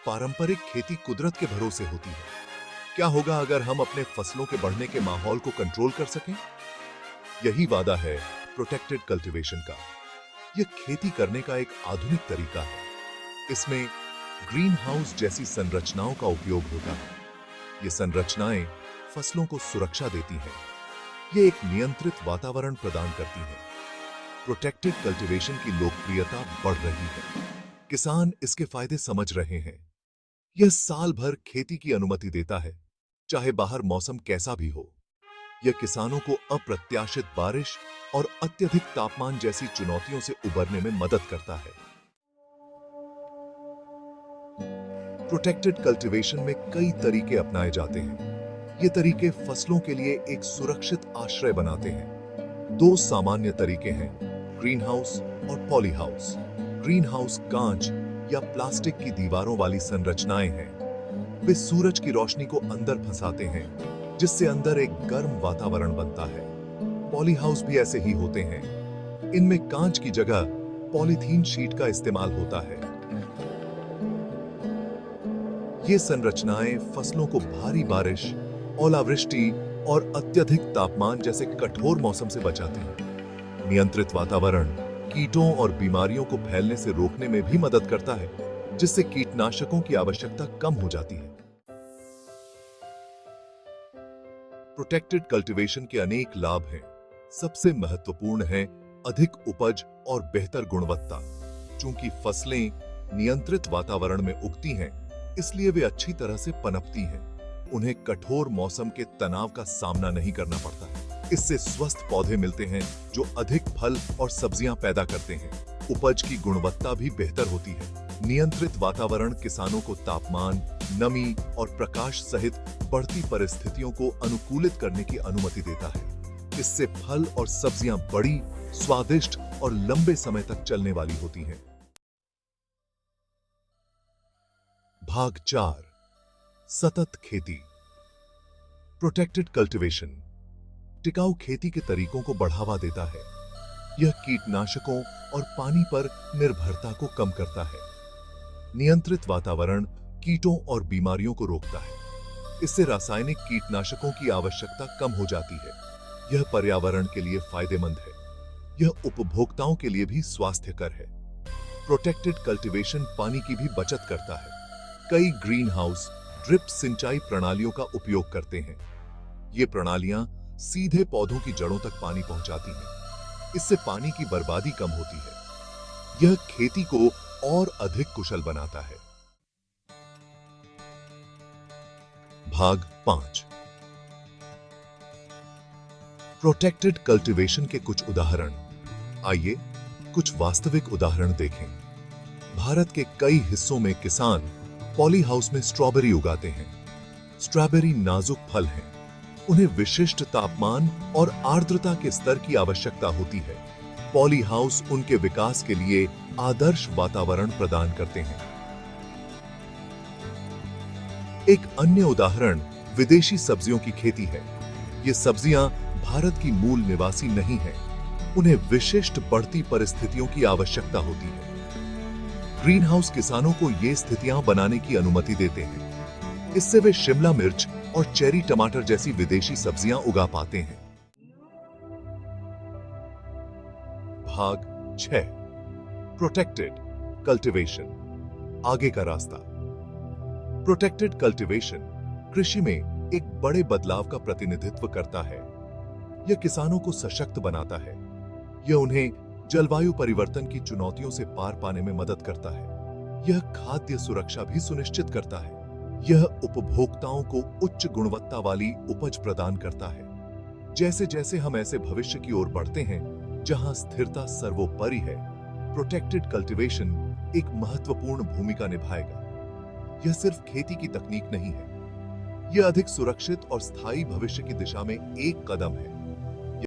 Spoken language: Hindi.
पारंपरिक खेती कुदरत के भरोसे होती है। क्या होगा अगर हम अपने फसलों के बढ़ने के माहौल को कंट्रोल कर सकें? यही वादा है प्रोटेक्टेड कल्टीवेशन का। यह खेती करने का एक आधुनिक तरीका है। इसमें ग्रीन हाउस जैसी संरचनाओं का उपयोग होता है। ये संरचनाएं फसलों को सुरक्षा देती हैं। ये एक नियंत्रित वातावरण प्रदान करती हैं। प्रोटेक्टेड कल्टीवेशन की लोकप्रियता बढ़ रही है। किसान इसके फायदे समझ रहे हैं। यह साल भर खेती की अनुमति देता है, चाहे बाहर मौसम कैसा भी हो। यह किसानों को अप्रत्याशित बारिश और अत्यधिक तापमान जैसी चुनौतियों से उबरने में मदद करता है। प्रोटेक्टेड कल्टीवेशन में कई तरीके अपनाए जाते हैं। ये तरीके फसलों के लिए एक सुरक्षित आश्रय बनाते हैं। दो सामान्य तरीके हैं, ग्रीन हाउस और पॉली हाउस। ग्रीन हाउस कांच या प्लास्टिक की दीवारों वाली संरचनाएं हैं। वे सूरज की रोशनी को अंदर फंसाते हैं, जिससे अंदर एक गर्म वातावरण बनता है। पॉली हाउस भी ऐसे ही होते हैं। इनमें कांच की जगह पॉलीथीन शीट का इस्तेमाल होता है। ये संरचनाएं फसलों को भारी बारिश, ओलावृष्टि और अत्यधिक तापमान जैसे कठोर मौसम से बचाते हैं। नियंत्रित वातावरण कीटों और बीमारियों को फैलने से रोकने में भी मदद करता है, जिससे कीटनाशकों की आवश्यकता कम हो जाती है। प्रोटेक्टेड कल्टीवेशन के अनेक लाभ हैं। सबसे महत्वपूर्ण है अधिक उपज और बेहतर गुणवत्ता। चूंकि फसलें नियंत्रित वातावरण में उगती हैं, इसलिए वे अच्छी तरह से पनपती हैं। उन्हें कठोर मौसम के तनाव का सामना नहीं करना पड़ता है। इससे स्वस्थ पौधे मिलते हैं जो अधिक फल और सब्जियां पैदा करते हैं। उपज की गुणवत्ता भी बेहतर होती है। नियंत्रित वातावरण किसानों को तापमान, नमी और प्रकाश सहित बढ़ती परिस्थितियों को अनुकूलित करने की अनुमति देता है। इससे फल और सब्जियां बड़ी, स्वादिष्ट और लंबे समय तक चलने वाली होती हैं। भाग 4, सतत खेती। प्रोटेक्टेड कल्टीवेशन टिकाऊ खेती के तरीकों को बढ़ावा देता है। यह कीटनाशकों और पानी पर निर्भरता को कम करता है। नियंत्रित वातावरण कीटों और बीमारियों को रोकता है। इससे रासायनिक कीटनाशकों की आवश्यकता कम हो जाती है। यह पर्यावरण के लिए फायदेमंद है। यह उपभोक्ताओं के लिए भी स्वास्थ्यकर है। प्रोटेक्टेड कल्टीवेशन पानी की भी बचत करता है। कई ग्रीन हाउस ड्रिप सिंचाई प्रणालियों का उपयोग करते हैं। ये प्रणालियां सीधे पौधों की जड़ों तक पानी पहुंचाती हैं। इससे पानी की बर्बादी कम होती है। यह खेती को और अधिक कुशल बनाता है। भाग 5, प्रोटेक्टेड कल्टीवेशन के कुछ उदाहरण। आइए कुछ वास्तविक उदाहरण देखें। भारत के कई हिस्सों में किसान पॉली हाउस में स्ट्रॉबेरी उगाते हैं। स्ट्रॉबेरी नाजुक फल हैं। उन्हें विशिष्ट तापमान और आर्द्रता के स्तर की आवश्यकता होती है। पॉली हाउस उनके विकास के लिए आदर्श वातावरण प्रदान करते हैं। एक अन्य उदाहरण विदेशी सब्जियों की खेती है। ये सब्जियां भारत की मूल निवासी नहीं हैं। उन्हें विशिष्ट बढ़ती परिस्थितियों की आवश्यकता होती है। ग्रीन हाउस किसानों को ये स्थितियां बनाने की अनुमति देते हैं। इससे वे शिमला मिर्च और चेरी टमाटर जैसी विदेशी सब्जियां उगा पाते हैं। भाग 6, प्रोटेक्टेड कल्टीवेशन, आगे का रास्ता। प्रोटेक्टेड कल्टीवेशन कृषि में एक बड़े बदलाव का प्रतिनिधित्व करता है। यह किसानों को सशक्त बनाता है। यह उन्हें जलवायु परिवर्तन की चुनौतियों से पार पाने में मदद करता है। यह खाद्य सुरक्षा भी सुनिश्चित करता है। यह उपभोक्ताओं को उच्च गुणवत्ता वाली उपज प्रदान करता है। जैसे जैसे हम ऐसे भविष्य की ओर बढ़ते हैं जहां स्थिरता सर्वोपरि है, प्रोटेक्टेड कल्टीवेशन एक महत्वपूर्ण भूमिका निभाएगा। यह सिर्फ खेती की तकनीक नहीं है, यह अधिक सुरक्षित और स्थायी भविष्य की दिशा में एक कदम है।